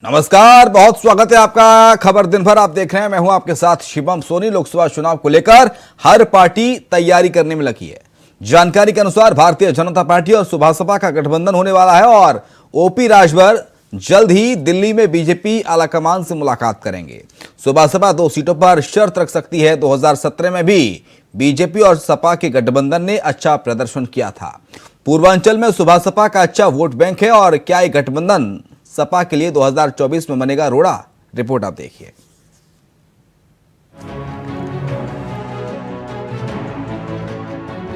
नमस्कार, बहुत स्वागत है आपका खबर दिन भर। आप देख रहे हैं, मैं हूं आपके साथ शिवम सोनी। लोकसभा चुनाव को लेकर हर पार्टी तैयारी करने में लगी है। जानकारी के अनुसार भारतीय जनता पार्टी और सुभासपा का गठबंधन होने वाला है और ओपी राजभर जल्द ही दिल्ली में बीजेपी आलाकमान से मुलाकात करेंगे। सुभासपा 2 सीटों पर शर्त रख सकती है। 2017 में भी बीजेपी और सपा के गठबंधन ने अच्छा प्रदर्शन किया था। पूर्वांचल में सुभासपा का अच्छा वोट बैंक है और क्या ये गठबंधन सपा के लिए 2024 में बनेगा रोड़ा? रिपोर्ट आप देखिए।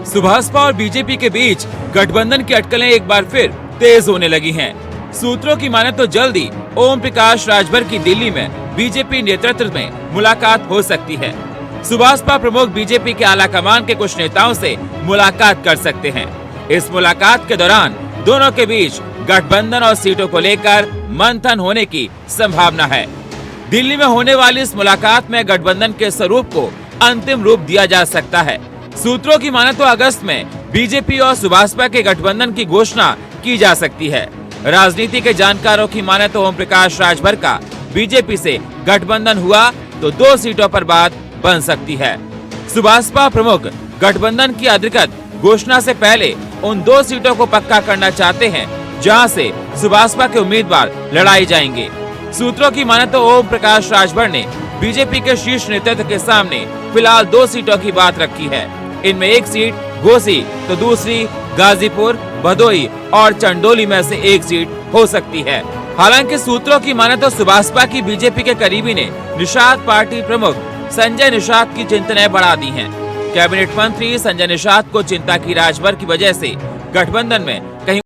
सुभासपा और बीजेपी के बीच गठबंधन की अटकलें एक बार फिर तेज होने लगी हैं। सूत्रों की माने तो जल्दी ओम प्रकाश राजभर की दिल्ली में बीजेपी नेतृत्व में मुलाकात हो सकती है। सुभासपा प्रमुख बीजेपी के आला कमान के कुछ नेताओं से मुलाकात कर सकते हैं। इस मुलाकात के दौरान दोनों के बीच गठबंधन और सीटों को लेकर मंथन होने की संभावना है। दिल्ली में होने वाली इस मुलाकात में गठबंधन के स्वरूप को अंतिम रूप दिया जा सकता है। सूत्रों की माने तो अगस्त में बीजेपी और सुभासपा के गठबंधन की घोषणा की जा सकती है। राजनीति के जानकारों की माने तो ओम प्रकाश राजभर का बीजेपी से गठबंधन हुआ तो 2 सीटों पर बात बन सकती है। सुभासपा प्रमुख गठबंधन की अधिकृत घोषणा से पहले उन 2 सीटों को पक्का करना चाहते हैं जहां से सुभासपा के उम्मीदवार लड़ाई जाएंगे। सूत्रों की माने तो ओम प्रकाश राजभर ने बीजेपी के शीर्ष नेतृत्व के सामने फिलहाल 2 सीटों की बात रखी है। इनमें एक सीट घोसी तो दूसरी गाजीपुर, भदोही और चंडोली में से एक सीट हो सकती है। हालांकि सूत्रों की माने तो सुभासपा की बीजेपी के करीबी ने निषाद पार्टी प्रमुख संजय निषाद की चिंताएं बढ़ा दी हैं। कैबिनेट मंत्री संजय निषाद को चिंता की राजभर की वजह से गठबंधन में कहीं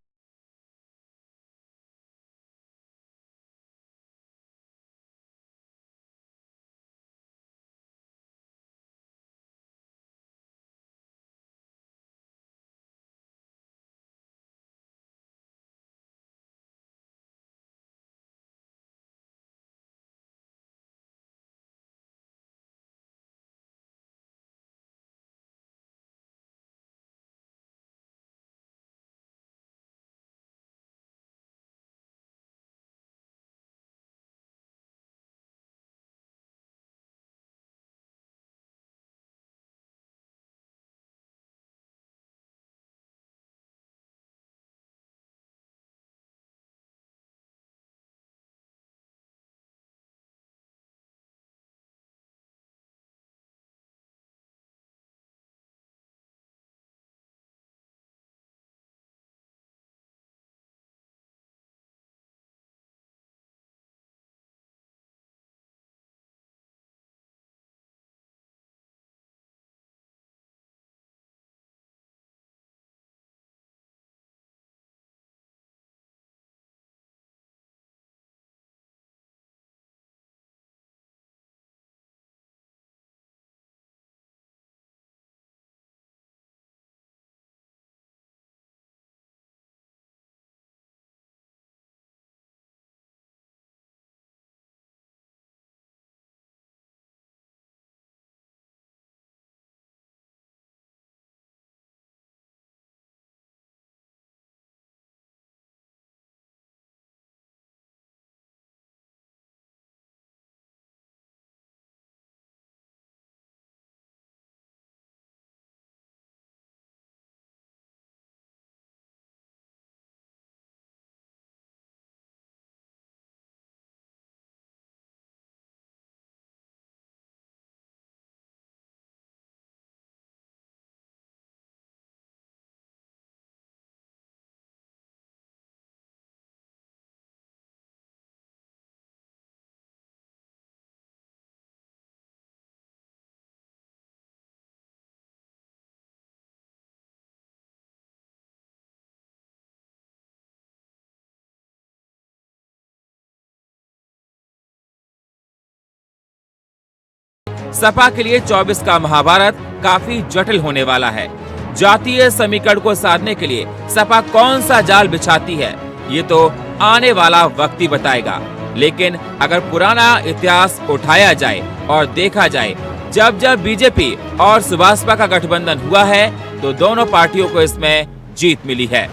सपा के लिए 24 का महाभारत काफी जटिल होने वाला है। जातीय समीकरण को साधने के लिए सपा कौन सा जाल बिछाती है, ये तो आने वाला वक्त ही बताएगा। लेकिन अगर पुराना इतिहास उठाया जाए और देखा जाए, जब जब बीजेपी और सुभासपा का गठबंधन हुआ है तो दोनों पार्टियों को इसमें जीत मिली है।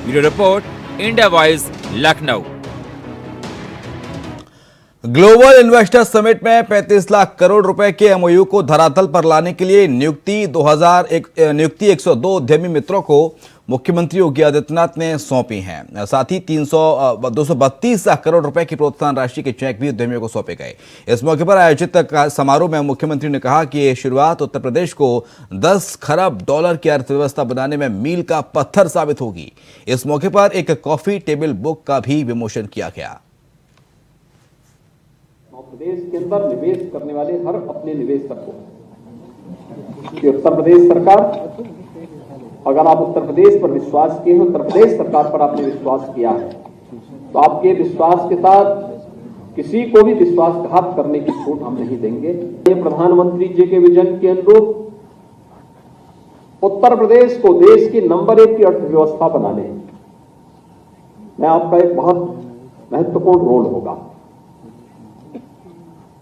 Bureau report, India voice, Lucknow. Global investor summit में 35 लाख करोड़ रुपए के एमओयू को धरातल पर लाने के लिए नियुक्ति 102 उद्यमी मित्रों को मुख्यमंत्री योगी आदित्यनाथ ने सौंपी हैं। साथ ही 232 करोड़ रुपए की प्रोत्साहन राशि के चेक भी उद्यमियों को सौंपे गए। इस मौके पर आयोजित समारोह में मुख्यमंत्री ने कहा कि ये शुरुआत उत्तर प्रदेश को 10 खरब डॉलर की अर्थव्यवस्था बनाने में मील का पत्थर साबित होगी। इस मौके पर एक कॉफी टेबल बुक का भी विमोचन किया गया। प्रदेश के अंदर निवेश करने वाले हर अपने निवेशक को कि उत्तर प्रदेश सरकार, अगर आप उत्तर प्रदेश पर विश्वास किए हैं, उत्तर प्रदेश सरकार पर आपने विश्वास किया है, तो आपके विश्वास के साथ किसी को भी विश्वासघात करने की छूट हम नहीं देंगे। ये प्रधानमंत्री जी के विजन के अनुरूप उत्तर प्रदेश को देश की नंबर 1 की अर्थव्यवस्था बनाने में आपका एक बहुत महत्वपूर्ण रोल होगा।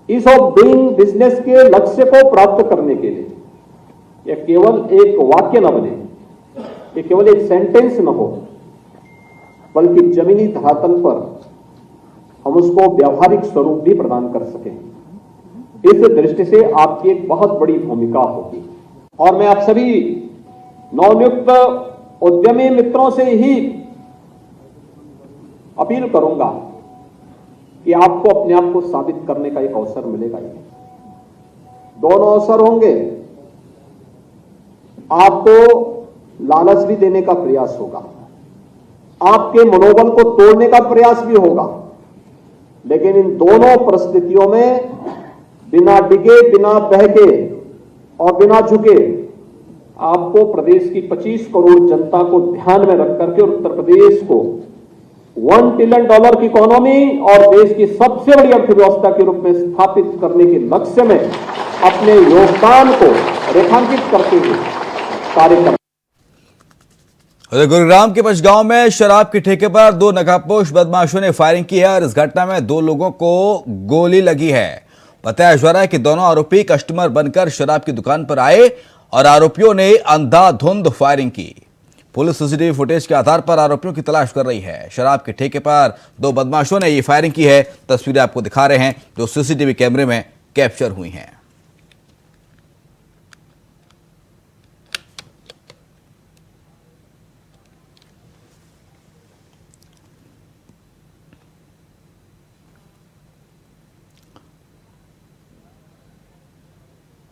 ईज ऑफ डूइंग बिजनेस के लक्ष्य को प्राप्त करने के लिए यह केवल एक वाक्य न बने, ये केवल एक सेंटेंस न हो, बल्कि जमीनी धरातल पर हम उसको व्यावहारिक स्वरूप भी प्रदान कर सकें। इस दृष्टि से आपकी एक बहुत बड़ी भूमिका होगी और मैं आप सभी नवनियुक्त उद्यमी मित्रों से ही अपील करूंगा कि आपको अपने आप को साबित करने का एक अवसर मिलेगा। दोनों अवसर होंगे, आपको लालच भी देने का प्रयास होगा, आपके मनोबल को तोड़ने का प्रयास भी होगा, लेकिन इन दोनों परिस्थितियों में बिना डिगे, बिना बहके और बिना झुके आपको प्रदेश की 25 करोड़ जनता को ध्यान में रख करके उत्तर प्रदेश को $1 ट्रिलियन की इकोनॉमी और देश की सबसे बड़ी अर्थव्यवस्था के रूप में स्थापित करने के लक्ष्य में अपने योगदान को रेखांकित करते हुए कार्य कर। गुरुग्राम के पचगांव में शराब के ठेके पर 2 नकाबपोश बदमाशों ने फायरिंग की है और इस घटना में 2 लोगों को गोली लगी है। बताया जा रहा है कि दोनों आरोपी कस्टमर बनकर शराब की दुकान पर आए और आरोपियों ने अंधाधुंध फायरिंग की। पुलिस सीसीटीवी फुटेज के आधार पर आरोपियों की तलाश कर रही है। शराब के ठेके पर 2 बदमाशों ने ये फायरिंग की है। तस्वीरें आपको दिखा रहे हैं जो सीसीटीवी कैमरे में कैप्चर हुई हैं।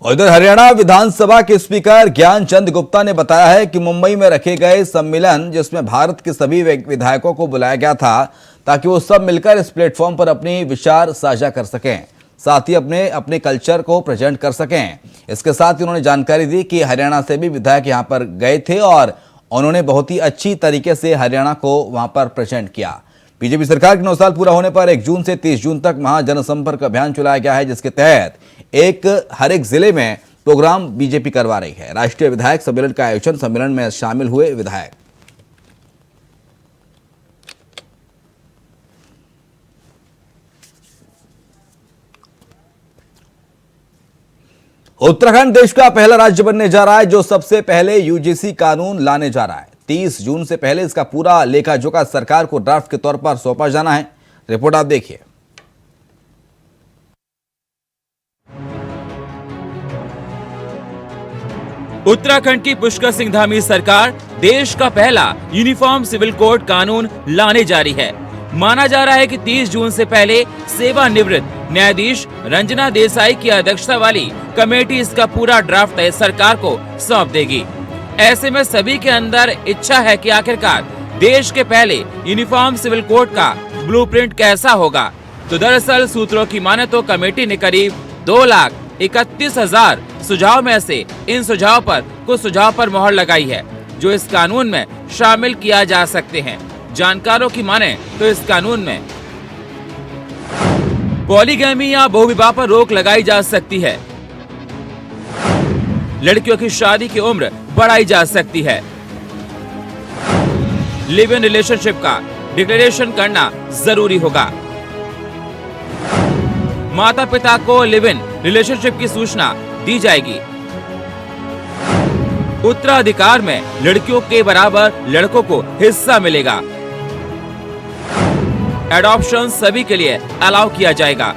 उधर हरियाणा विधानसभा के स्पीकर ज्ञानचंद गुप्ता ने बताया है कि मुंबई में रखे गए सम्मेलन जिसमें भारत के सभी विधायकों को बुलाया गया था ताकि वो सब मिलकर इस प्लेटफॉर्म पर अपनी विचार साझा कर सकें, साथ ही अपने कल्चर को प्रेजेंट कर सकें। इसके साथ ही उन्होंने जानकारी दी कि हरियाणा से भी विधायक यहां पर गए थे और उन्होंने बहुत ही अच्छी तरीके से हरियाणा को वहां पर प्रेजेंट किया। बीजेपी सरकार के 9 साल पूरा होने पर 1 जून से 30 जून तक महाजनसंपर्क अभियान चलाया गया है, जिसके तहत हर एक जिले में प्रोग्राम बीजेपी करवा रही है। राष्ट्रीय विधायक सम्मेलन का आयोजन, सम्मेलन में शामिल हुए विधायक। उत्तराखंड देश का पहला राज्य बनने जा रहा है जो सबसे पहले यूजीसी कानून लाने जा रहा है। 30 जून से पहले इसका पूरा लेखा जोखा सरकार को ड्राफ्ट के तौर पर सौंपा जाना है। रिपोर्ट आप देखिए। उत्तराखंड की पुष्कर सिंह धामी सरकार देश का पहला यूनिफॉर्म सिविल कोड कानून लाने जा रही है। माना जा रहा है कि 30 जून से पहले सेवानिवृत्त न्यायाधीश रंजना देसाई की अध्यक्षता वाली कमेटी इसका पूरा ड्राफ्ट सरकार को सौंप देगी। ऐसे में सभी के अंदर इच्छा है कि आखिरकार देश के पहले यूनिफॉर्म सिविल कोड का ब्लूप्रिंट कैसा होगा। तो दरअसल सूत्रों की माने तो कमेटी ने करीब 2,31,000 सुझाव में से इन सुझाव पर कुछ सुझाव पर मोहर लगाई है जो इस कानून में शामिल किया जा सकते हैं। जानकारों की माने तो इस कानून में पॉलीगैमी या बहुविवाह पर रोक लगाई जा सकती है, लड़कियों की शादी की उम्र बढ़ाई जा सकती है, लिव इन रिलेशनशिप का डिक्लेरेशन करना जरूरी होगा, माता पिता को लिव इन रिलेशनशिप की सूचना दी जाएगी, उत्तराधिकार में लड़कियों के बराबर लड़कों को हिस्सा मिलेगा, एडॉप्शन सभी के लिए अलाउ किया जाएगा।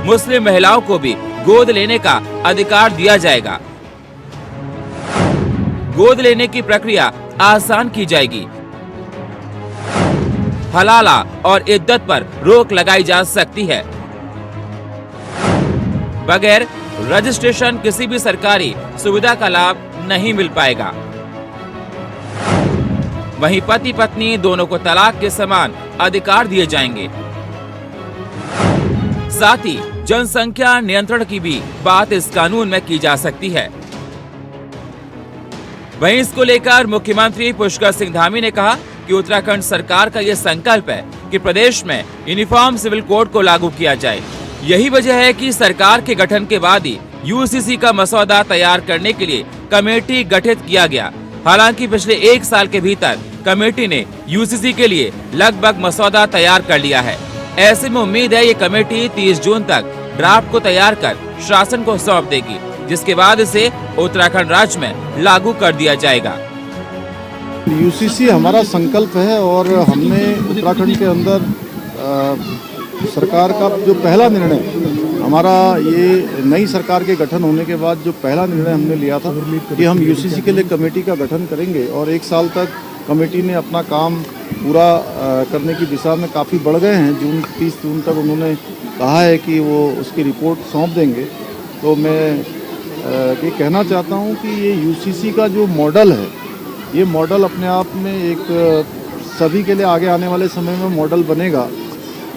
मुस्लिम महिलाओं को भी गोद लेने का अधिकार दिया जाएगा। गोद लेने की प्रक्रिया आसान की जाएगी। हलाला और इद्दत पर रोक लगाई जा सकती है। बगैर रजिस्ट्रेशन किसी भी सरकारी सुविधा का लाभ नहीं मिल पाएगा। वहीं पति पत्नी दोनों को तलाक के समान अधिकार दिए जाएंगे। साथ ही जनसंख्या नियंत्रण की भी बात इस कानून में की जा सकती है। वहीं इसको लेकर मुख्यमंत्री पुष्कर सिंह धामी ने कहा कि उत्तराखंड सरकार का यह संकल्प है कि प्रदेश में यूनिफॉर्म सिविल कोड को लागू किया जाए। यही वजह है कि सरकार के गठन के बाद ही यूसीसी का मसौदा तैयार करने के लिए कमेटी गठित किया गया। हालांकि पिछले 1 साल के भीतर कमेटी ने यूसीसी के लिए लगभग मसौदा तैयार कर लिया है। ऐसे में उम्मीद है ये कमेटी 30 जून तक ड्राफ्ट को तैयार कर शासन को सौंप देगी, जिसके बाद इसे उत्तराखंड राज्य में लागू कर दिया जाएगा। यूसीसी हमारा संकल्प है और हमने उत्तराखंड के अंदर सरकार का जो पहला निर्णय, हमारा ये नई सरकार के गठन होने के बाद जो पहला निर्णय हमने लिया था कि हम यूसीसी के लिए कमेटी का गठन करेंगे और 1 साल तक कमेटी ने अपना काम पूरा करने की दिशा में काफ़ी बढ़ गए हैं। 30 जून तक उन्होंने कहा है कि वो उसकी रिपोर्ट सौंप देंगे। तो मैं ये कहना चाहता हूँ कि ये यूसीसी का जो मॉडल है, ये मॉडल अपने आप में एक सभी के लिए आगे आने वाले समय में मॉडल बनेगा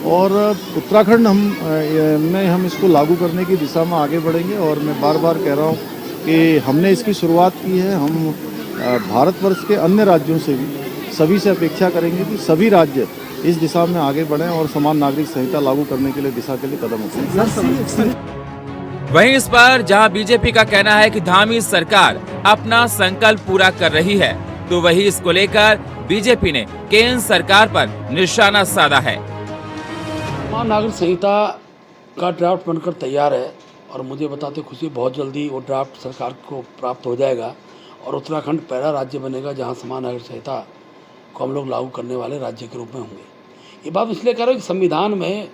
और उत्तराखंड हम इसको लागू करने की दिशा में आगे बढ़ेंगे। और मैं बार बार कह रहा हूँ कि हमने इसकी शुरुआत की है। हम भारतवर्ष के अन्य राज्यों से भी सभी से अपेक्षा करेंगे कि सभी राज्य इस दिशा में आगे बढ़ें और समान नागरिक संहिता लागू करने के लिए दिशा के लिए कदम उठाएं। वहीं इस पर जहां बीजेपी का कहना है कि धामी सरकार अपना संकल्प पूरा कर रही है, तो वही इसको लेकर बीजेपी ने केंद्र सरकार पर निशाना साधा है। समान नागरिक संहिता का ड्राफ्ट बनकर तैयार है और मुझे बताते खुशी बहुत जल्दी वो ड्राफ्ट सरकार को प्राप्त हो जाएगा और उत्तराखंड पहला राज्य बनेगा जहां समान नागरिक संहिता को हम लोग लागू करने वाले राज्य के रूप में होंगे। ये बात इसलिए कह रहा हूँ कि संविधान में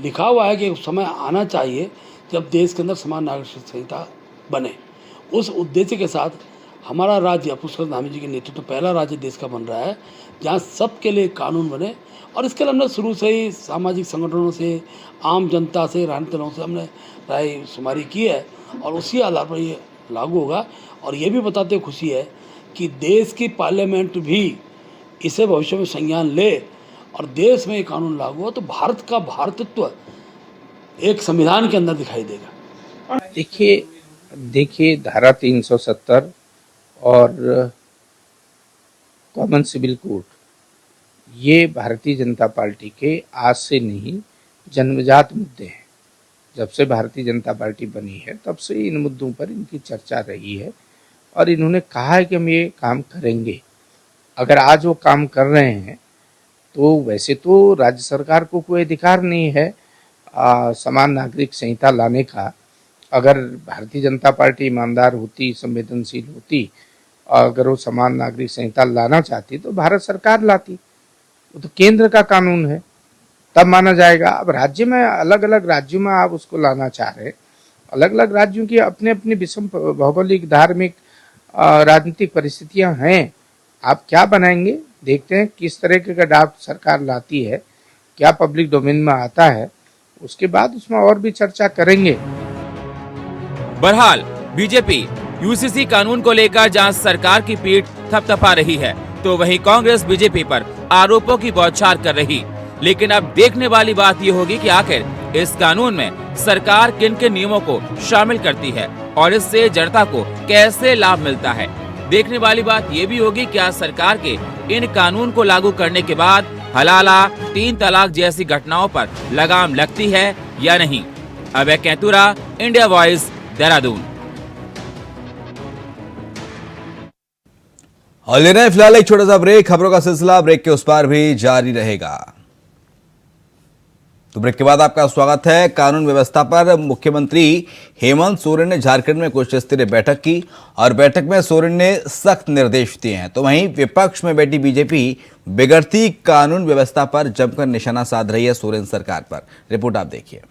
लिखा हुआ है कि समय आना चाहिए जब देश के अंदर समान नागरिक संहिता बने। उस उद्देश्य के साथ हमारा राज्य पुष्कर धामी जी के नेतृत्व में पहला राज्य देश का बन रहा है जहाँ सबके लिए कानून बने। और इसके लिए हमने शुरू से ही सामाजिक संगठनों से, आम जनता से, राजनीतिक दलों से हमने राय शुमारी की है और उसी आधार पर ये लागू होगा। और ये भी बताते खुशी है कि देश की पार्लियामेंट भी इसे भविष्य में संज्ञान ले और देश में ये कानून लागू हो तो भारत का भारतत्व एक संविधान के अंदर दिखाई देगा। देखिए धारा 370 और कॉमन सिविल कोड, ये भारतीय जनता पार्टी के आज से नहीं जन्मजात मुद्दे हैं। जब से भारतीय जनता पार्टी बनी है तब से इन मुद्दों पर इनकी चर्चा रही है और इन्होंने कहा है कि हम ये काम करेंगे। अगर आज वो काम कर रहे हैं तो वैसे तो राज्य सरकार को कोई अधिकार नहीं है समान नागरिक संहिता लाने का। अगर भारतीय जनता पार्टी ईमानदार होती, संवेदनशील होती, अगर वो समान नागरिक संहिता लाना चाहती तो भारत सरकार लाती। वो तो केंद्र का कानून है, तब माना जाएगा। अब राज्य में अलग अलग राज्यों में आप उसको लाना चाह रहे हैं। अलग अलग राज्यों की अपने अपने विषम भौगोलिक, धार्मिक, राजनीतिक परिस्थितियां हैं। आप क्या बनाएंगे, देखते हैं किस तरह का ड्राफ्ट सरकार लाती है, क्या पब्लिक डोमेन में आता है, उसके बाद उसमें और भी चर्चा करेंगे। बहरहाल बीजेपी यूसीसी कानून को लेकर जहां सरकार की पीठ थपथपा रही है, तो वहीं कांग्रेस बीजेपी पर आरोपों की बौछार कर रही। लेकिन अब देखने वाली बात ये होगी कि आखिर इस कानून में सरकार किन किन नियमों को शामिल करती है और इससे जनता को कैसे लाभ मिलता है। देखने वाली बात ये भी होगी क्या सरकार के इन कानून को लागू करने के बाद हलाला, 3 तलाक जैसी घटनाओं पर लगाम लगती है या नहीं। अभय कैतुरा, इंडिया वॉइस, देहरादून। और ले रहे हैं फिलहाल एक छोटा सा ब्रेक। खबरों का सिलसिला ब्रेक के उस पार भी जारी रहेगा। तो ब्रेक के बाद आपका स्वागत है। कानून व्यवस्था पर मुख्यमंत्री हेमंत सोरेन ने झारखंड में उच्च स्तरीय बैठक की और बैठक में सोरेन ने सख्त निर्देश दिए हैं। तो वहीं विपक्ष में बैठी बीजेपी बिगड़ती कानून व्यवस्था पर जमकर निशाना साध रही है सोरेन सरकार पर। रिपोर्ट आप देखिए।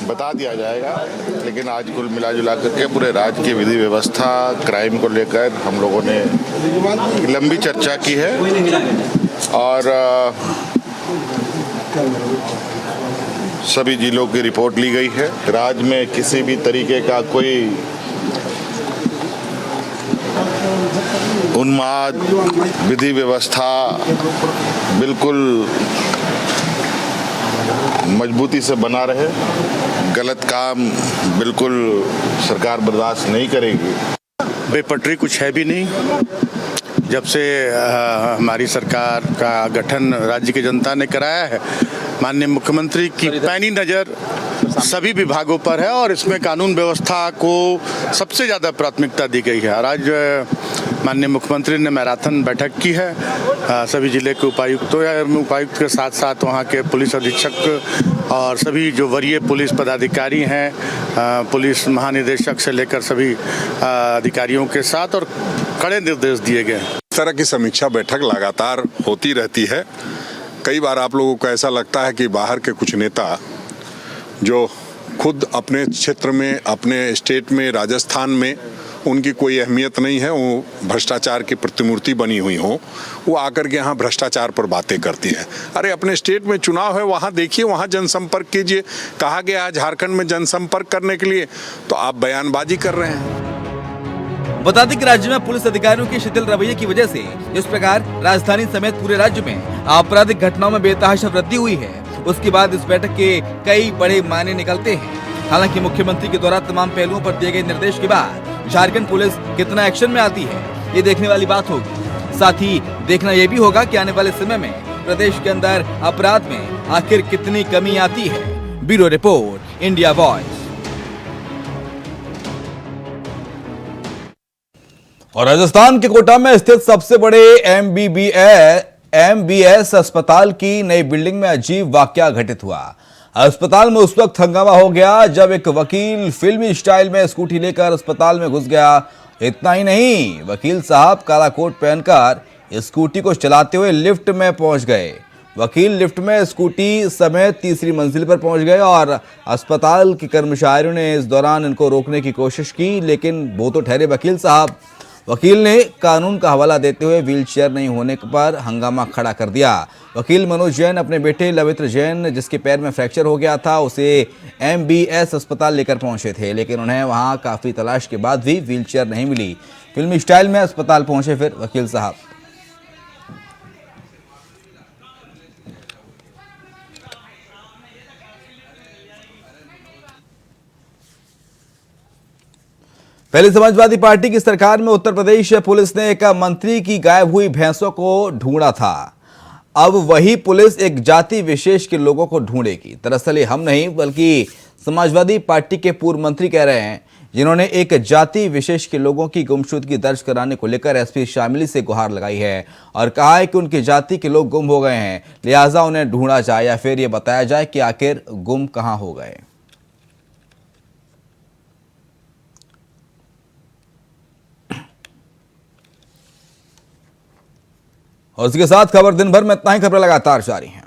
बता दिया जाएगा, लेकिन आज कुल मिला जुला करके पूरे राज्य की विधि व्यवस्था क्राइम को लेकर हम लोगों ने लंबी चर्चा की है और सभी जिलों की रिपोर्ट ली गई है। राज्य में किसी भी तरीके का कोई उन्माद विधि व्यवस्था बिल्कुल मजबूती से बना रहे, गलत काम बिल्कुल सरकार बर्दाश्त नहीं करेगी। बेपटरी कुछ है भी नहीं। जब से हमारी सरकार का गठन राज्य की जनता ने कराया है, माननीय मुख्यमंत्री की पैनी नज़र सभी विभागों पर है और इसमें कानून व्यवस्था को सबसे ज़्यादा प्राथमिकता दी गई है। और आज माननीय मुख्यमंत्री ने मैराथन बैठक की है सभी जिले के उपायुक्त के साथ साथ वहाँ के पुलिस अधीक्षक और सभी जो वरीय पुलिस पदाधिकारी हैं, पुलिस महानिदेशक से लेकर सभी अधिकारियों के साथ, और कड़े निर्देश दिए गए। इस तरह की समीक्षा बैठक लगातार होती रहती है। कई बार आप लोगों को ऐसा लगता है कि बाहर के कुछ नेता जो खुद अपने क्षेत्र में, अपने स्टेट में, राजस्थान में उनकी कोई अहमियत नहीं है, वो भ्रष्टाचार की प्रतिमूर्ति बनी हुई हो, वो आकर के यहाँ भ्रष्टाचार पर बातें करती हैं। अरे अपने स्टेट में चुनाव है, वहाँ देखिए, वहाँ जनसंपर्क कीजिए। कहा गया है झारखंड में जनसंपर्क करने के लिए, तो आप बयानबाजी कर रहे हैं। बता दें कि राज्य में पुलिस अधिकारियों के शिथिल रवैये की वजह से इस प्रकार राजधानी समेत पूरे राज्य में आपराधिक घटनाओं में बेतहाशा वृद्धि हुई है। उसके बाद इस बैठक के कई बड़े मायने निकलते हैं। हालांकि मुख्यमंत्री के द्वारा तमाम पहलुओं पर दिए गए निर्देश के बाद झारखंड पुलिस कितना एक्शन में आती है, ये देखने वाली बात होगी। साथ ही देखना यह भी होगा कि आने वाले समय में प्रदेश के अंदर अपराध में आखिर कितनी कमी आती है। Bureau report, India voice. और राजस्थान के कोटा में स्थित सबसे बड़े एमबीएस अस्पताल की नई बिल्डिंग में अजीब वाकया घटित हुआ। अस्पताल में उस वक्त हंगामा हो गया जब एक वकील फिल्मी स्टाइल में स्कूटी लेकर अस्पताल में घुस गया। इतना ही नहीं, वकील साहब काला कोट पहनकर स्कूटी को चलाते हुए लिफ्ट में पहुंच गए। वकील लिफ्ट में स्कूटी समेत तीसरी मंजिल पर पहुंच गए और अस्पताल के कर्मचारियों ने इस दौरान इनको रोकने की कोशिश की, लेकिन वो तो ठहरे वकील साहब। वकील ने कानून का हवाला देते हुए व्हीलचेयर नहीं होने पर हंगामा खड़ा कर दिया। वकील मनोज जैन अपने बेटे लवित्र जैन, जिसके पैर में फ्रैक्चर हो गया था, उसे एमबीएस अस्पताल लेकर पहुंचे थे, लेकिन उन्हें वहां काफी तलाश के बाद भी व्हीलचेयर नहीं मिली। फिल्मी स्टाइल में अस्पताल पहुंचे फिर वकील साहब। पहले समाजवादी पार्टी की सरकार में उत्तर प्रदेश पुलिस ने एक मंत्री की गायब हुई भैंसों को ढूंढा था। अब वही पुलिस एक जाति विशेष के लोगों को ढूंढेगी। दरअसल हम नहीं, बल्कि समाजवादी पार्टी के पूर्व मंत्री कह रहे हैं, जिन्होंने एक जाति विशेष के लोगों की गुमशुदगी दर्ज कराने को लेकर एसपी शामिली से गुहार लगाई है और कहा है कि उनकी जाति के लोग गुम हो गए हैं, लिहाजा उन्हें ढूंढा जाए या फिर ये बताया जाए कि आखिर गुम कहां हो गए। और इसके साथ खबर दिन भर में इतना ही। खबर लगातार जारी है।